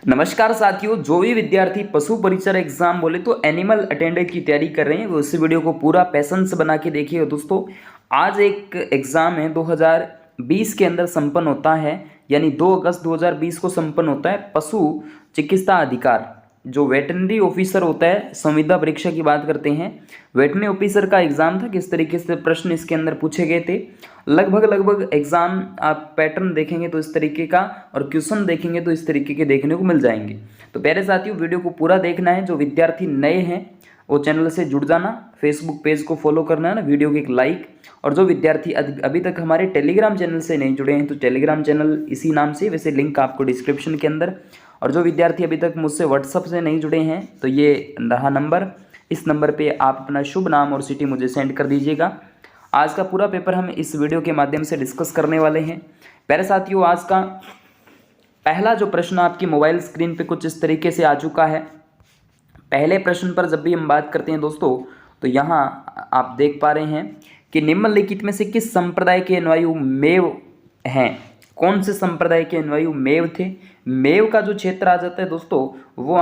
नमस्कार साथियों, जो भी विद्यार्थी पशु परिचर एग्जाम बोले तो एनिमल अटेंडेंट की तैयारी कर रहे हैं वो इस वीडियो को पूरा पैसेंस बना के देखिए। दोस्तों आज एक एग्जाम है 2020 के अंदर संपन्न होता है, यानी 2 अगस्त 2020 को संपन्न होता है पशु चिकित्सा अधिकार। जो वेटरनरी ऑफिसर होता है, संविदा परीक्षा की बात करते हैं, वेटरनरी ऑफिसर का एग्जाम था। किस तरीके से प्रश्न इसके अंदर पूछे गए थे, लगभग एग्जाम आप पैटर्न देखेंगे तो इस तरीके का, और क्वेश्चन देखेंगे तो इस तरीके के देखने को मिल जाएंगे। तो प्यारे साथियों, वीडियो को पूरा देखना है। जो विद्यार्थी नए हैं वो चैनल से जुड़ जाना, फेसबुक पेज को फॉलो करना है ना, वीडियो को एक लाइक। और जो विद्यार्थी अभी तक हमारे टेलीग्राम चैनल से नहीं जुड़े हैं तो टेलीग्राम चैनल इसी नाम से, वैसे लिंक आपको डिस्क्रिप्शन के अंदर। और जो विद्यार्थी अभी तक मुझसे व्हाट्सअप से नहीं जुड़े हैं तो ये रहा नंबर, इस नंबर पे आप अपना शुभ नाम और सिटी मुझे सेंड कर दीजिएगा। आज का पूरा पेपर हम इस वीडियो के माध्यम से डिस्कस करने वाले हैं। प्यारे साथियों, आज का पहला जो प्रश्न आपकी मोबाइल स्क्रीन पे कुछ इस तरीके से आ चुका है। पहले प्रश्न पर जब भी हम बात करते हैं दोस्तों, तो यहाँ आप देख पा रहे हैं कि निम्नलिखित में से किस संप्रदाय के अनुयायी मेव हैं। कौन से संप्रदाय के अनुयायी मेव थे। मेव का जो क्षेत्र आ जाता है दोस्तों, वो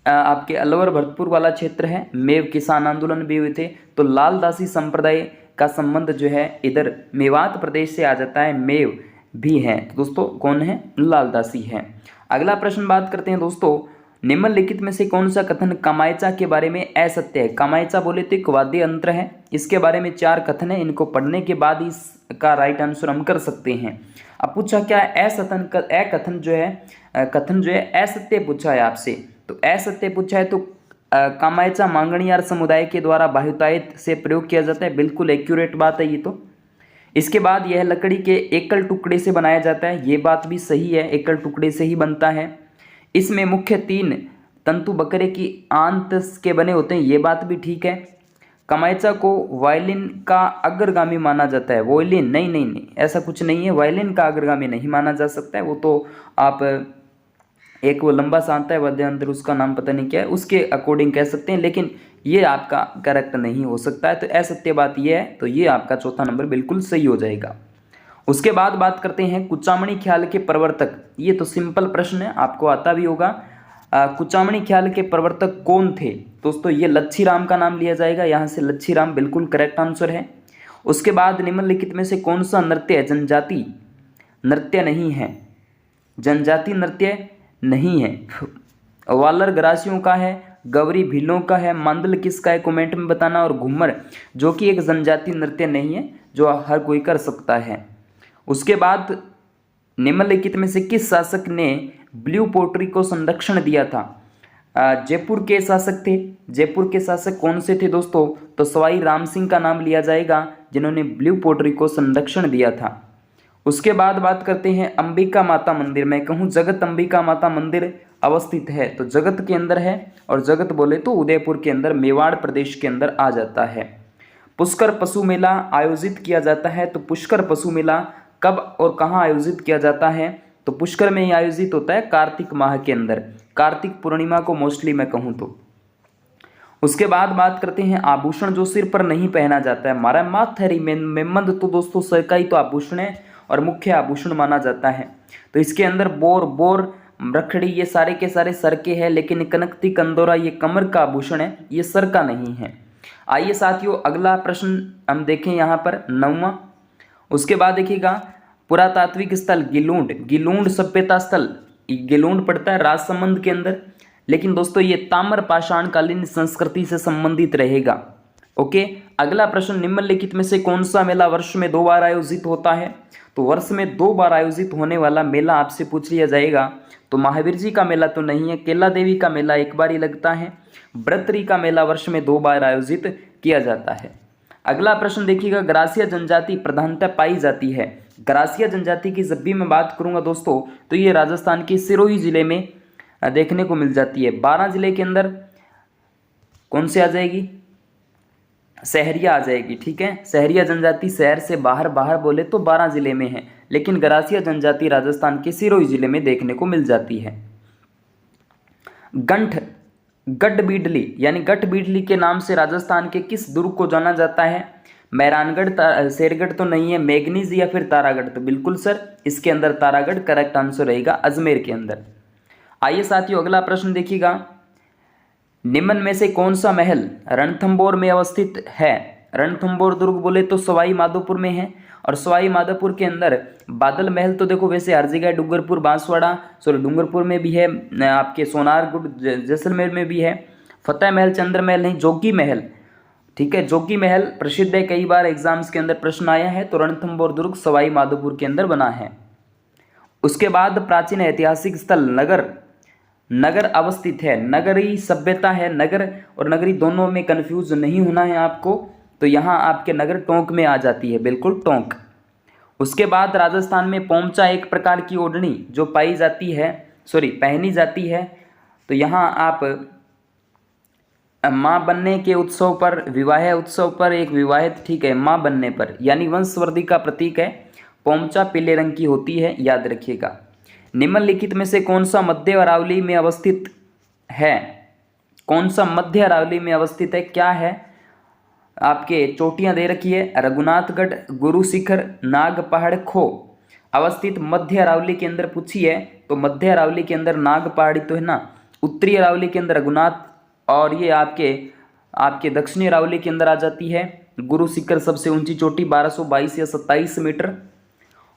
आपके अलवर भरतपुर वाला क्षेत्र है। मेव किसान आंदोलन भी हुए थे। तो लालदासी संप्रदाय का संबंध जो है इधर मेवात प्रदेश से आ जाता है, मेव भी हैं। तो दोस्तों कौन है, लालदासी हैं। अगला प्रश्न बात करते हैं दोस्तों, निम्नलिखित में से कौन सा कथन कामायचा के बारे में असत्य है। कामायचा बोले तो एक वाद्य यंत्र है, इसके बारे में 4 कथन है। इनको पढ़ने के बाद ही इसका राइट आंसर हम कर सकते हैं। अब पूछा क्या है, कथन जो है असत्य पूछा है आपसे। तो असत्य पूछा है तो कामायचा मांगणियार समुदाय के द्वारा बाहुतायत से प्रयोग किया जाता है, बिल्कुल एक्यूरेट बात है ये तो। इसके बाद यह लकड़ी के एकल टुकड़े से बनाया जाता है, ये बात भी सही है, एकल टुकड़े से ही बनता है। इसमें मुख्य 3 तंतु बकरे की आंत के बने होते हैं, ये बात भी ठीक है। कामायचा को वायलिन का अग्रगामी माना जाता है। वायलिन नहीं, ऐसा कुछ नहीं है, वायलिन का अग्रगामी नहीं माना जा सकता है। वो तो आप एक वो लंबा सा आता है वाद्य यंत्र, उसका नाम पता नहीं क्या है, उसके अकॉर्डिंग कह सकते हैं, लेकिन ये आपका करेक्ट नहीं हो सकता है। तो असत्य बात ये है, तो ये आपका चौथा नंबर बिल्कुल सही हो जाएगा। उसके बाद बात करते हैं कुचामणी ख्याल के प्रवर्तक। ये तो सिंपल प्रश्न है, आपको आता भी होगा। कुचामणी ख्याल के प्रवर्तक कौन थे दोस्तों, ये लच्छी राम का नाम लिया जाएगा। यहाँ से लच्छी राम बिल्कुल करेक्ट आंसर है। उसके बाद निम्नलिखित में से कौन सा नृत्य जनजाति नृत्य नहीं है। जनजाति नृत्य नहीं है। वालर गरासियों का है, गवरी भीलों का है, मांदल किसका है कमेंट में बताना। और घूमर जो कि एक जनजाति नृत्य नहीं है, जो हर कोई कर सकता है। उसके बाद निम्नलिखित में से किस शासक ने ब्लू पोट्री को संरक्षण दिया था। जयपुर के शासक थे। जयपुर के शासक कौन से थे दोस्तों, तो सवाई राम सिंह का नाम लिया जाएगा, जिन्होंने ब्लू पोट्री को संरक्षण दिया था। उसके बाद बात करते हैं अंबिका माता मंदिर। मैं कहूँ जगत अंबिका माता मंदिर अवस्थित है, तो जगत के अंदर है, और जगत बोले तो उदयपुर के अंदर, मेवाड़ प्रदेश के अंदर आ जाता है। पुष्कर पशु मेला आयोजित किया जाता है, तो पुष्कर पशु मेला कब और कहाँ आयोजित किया जाता है, तो पुष्कर में ही आयोजित होता है कार्तिक माह के अंदर, कार्तिक पूर्णिमा को मोस्टली मैं कहूँ तो। उसके बाद बात करते हैं आभूषण जो सिर पर नहीं पहना जाता है। हमारा माथरी मेमंद तो दोस्तों सिर का ही तो आभूषण है और मुख्य आभूषण माना जाता है। तो इसके अंदर बोर रखड़ी ये सारे के सारे सर के हैं, लेकिन कनकती कंदोरा ये कमर का आभूषण है, ये सर का नहीं है। आइए साथियों, अगला प्रश्न हम देखें यहाँ पर 9वां। उसके बाद देखिएगा पुरातात्विक स्थल गिलूंड सभ्यता स्थल, गिलूंड पड़ता है राजसमंद के अंदर, लेकिन दोस्तों ये ताम्र पाषाणकालीन संस्कृति से संबंधित रहेगा। ओके, अगला प्रश्न, निम्नलिखित में से कौन सा मेला वर्ष में 2 बार आयोजित होता है। तो वर्ष में 2 बार आयोजित होने वाला मेला आपसे पूछ लिया जाएगा, तो महावीर जी का मेला तो नहीं है, केला देवी का मेला एक बार ही लगता है, ब्रतरी का मेला वर्ष में 2 बार आयोजित किया जाता है। अगला प्रश्न देखिएगा, ग्रासिया जनजाति प्रधानतः पाई जाती है। ग्रासिया जनजाति की जब भी मैं बात करूंगा दोस्तों, तो ये राजस्थान के सिरोही जिले में देखने को मिल जाती है। 12 जिले के अंदर कौन से आ जाएगी, सहरिया आ जाएगी। ठीक है, सहरिया जनजाति शहर से बाहर बोले तो 12 जिले में है, लेकिन ग्रासिया जनजाति राजस्थान के सिरोही जिले में देखने को मिल जाती है। गढ़बीडली यानी गढ़बीडली के नाम से राजस्थान के किस दुर्ग को जाना जाता है। मेहरानगढ़ शेरगढ़ तो नहीं है, मैगनीज या फिर तारागढ़, तो बिल्कुल सर इसके अंदर तारागढ़ करेक्ट आंसर रहेगा अजमेर के अंदर। आइए साथियों अगला प्रश्न देखिएगा, निम्न में से कौन सा महल रणथंभौर में अवस्थित है? रणथंभौर दुर्ग बोले तो सवाई माधोपुर में है, और सवाई माधोपुर के अंदर बादल महल तो देखो वैसे हर जगह, डूंगरपुर बांसवाड़ा सॉरी डूंगरपुर में भी है, आपके सोनारगढ़ जैसलमेर में भी है, फतेह महल चंद्र महल नहीं, जोगी महल, ठीक है, जोगी महल प्रसिद्ध है, कई बार एग्जाम्स के अंदर प्रश्न आया है, तो रणथंभौर दुर्ग सवाई माधोपुर के अंदर बना है। उसके बाद प्राचीन ऐतिहासिक स्थल नगर अवस्थित है, नगरी सभ्यता है, नगर और नगरी दोनों में कंफ्यूज नहीं होना है आपको, तो यहाँ आपके नगर टोंक में आ जाती है, बिल्कुल टोंक। उसके बाद राजस्थान में पोमचा एक प्रकार की ओढ़नी जो पाई जाती है पहनी जाती है, तो यहाँ आप माँ बनने के उत्सव पर, विवाह उत्सव पर एक विवाहित, ठीक है, माँ बनने पर, यानी वंशवृद्धि का प्रतीक है। पोमचा पीले रंग की होती है, याद रखिएगा। निम्नलिखित में से कौन सा मध्य अरावली में अवस्थित है? कौन सा मध्य अरावली में अवस्थित है? क्या है? आपके चोटियां दे रखी है, रघुनाथगढ़, गुरु शिखर, नाग पहाड़, खो। अवस्थित मध्य अरावली के अंदर पूछी है, तो मध्य अरावली के अंदर नाग पहाड़ी तो है ना, उत्तरी अरावली के अंदर रघुनाथ, और ये आपके दक्षिणी अरावली के अंदर आ जाती है गुरु शिखर, सबसे ऊंची चोटी 1222 या 27 मीटर।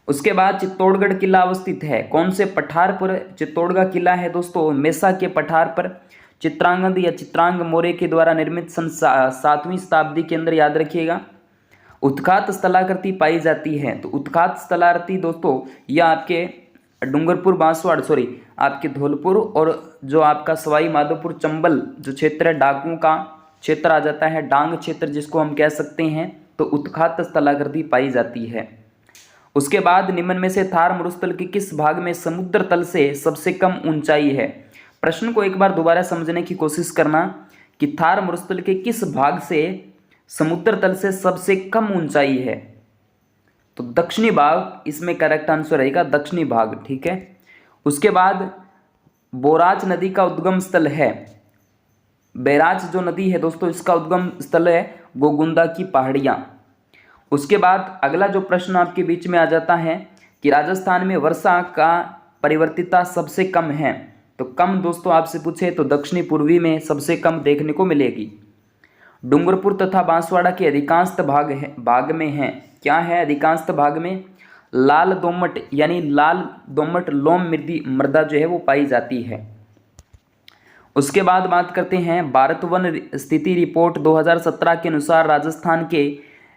उसके बाद चित्तौड़गढ़ किला अवस्थित है, कौन से पठार पर चित्तौड़गढ़ किला है दोस्तों? मेसा के पठार पर। चित्रांगद या चित्रांग मौर्य के द्वारा निर्मित सन 7वीं शताब्दी के अंदर, याद रखिएगा। उत्खात स्थलाकृति पाई जाती है, तो उत्खात स्थलाकृति दोस्तों यह आपके डूंगरपुर बांसवाड़ा आपके धौलपुर और जो आपका सवाई माधोपुर चंबल जो क्षेत्र है, डाकुओं का क्षेत्र आ जाता है, डांग क्षेत्र जिसको हम कह सकते हैं, तो उत्खात स्थलाकृति पाई जाती है। उसके बाद निम्न में से थार मरुस्थल के किस भाग में समुद्र तल से सबसे कम ऊंचाई है? प्रश्न को एक बार दोबारा समझने की कोशिश करना कि थार मरुस्थल के किस भाग से समुद्र तल से सबसे कम ऊंचाई है, तो दक्षिणी भाग इसमें करेक्ट आंसर रहेगा, दक्षिणी भाग, ठीक है। उसके बाद बोराज नदी का उद्गम स्थल है, बैराज जो नदी है दोस्तों इसका उद्गम स्थल है गोगुंदा की पहाड़ियाँ। उसके बाद अगला जो प्रश्न आपके बीच में आ जाता है कि राजस्थान में वर्षा का परिवर्तिता सबसे कम है, तो कम दोस्तों आपसे पूछे तो दक्षिणी पूर्वी में सबसे कम देखने को मिलेगी। डूंगरपुर तथा बांसवाड़ा के अधिकांश भाग में है, क्या है अधिकांश भाग में? लाल दोमट, यानी लाल दोमट लोम मृदा जो है वो पाई जाती है। उसके बाद बात करते हैं भारत वन स्थिति रिपोर्ट 2017 के अनुसार राजस्थान के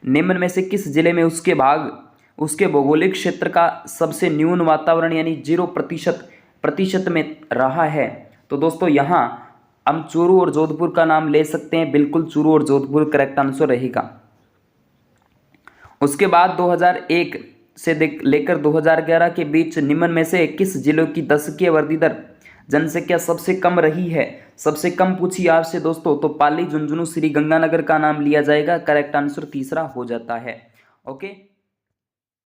निम्न में से किस जिले में उसके भौगोलिक क्षेत्र का सबसे न्यून वातावरण यानी 0% में रहा है? तो दोस्तों यहाँ हम चूरू और जोधपुर का नाम ले सकते हैं, बिल्कुल चूरू और जोधपुर करेक्ट आंसर रहेगा। उसके बाद 2001 से लेकर 2011 के बीच निम्न में से किस जिलों की दशकीय वृद्धि दर जनसंख्या सबसे कम रही है? सबसे कम पूछी आपसे दोस्तों, तो पाली, झुंझुनू, श्री गंगानगर का नाम लिया जाएगा, करेक्ट आंसर तीसरा हो जाता है। ओके।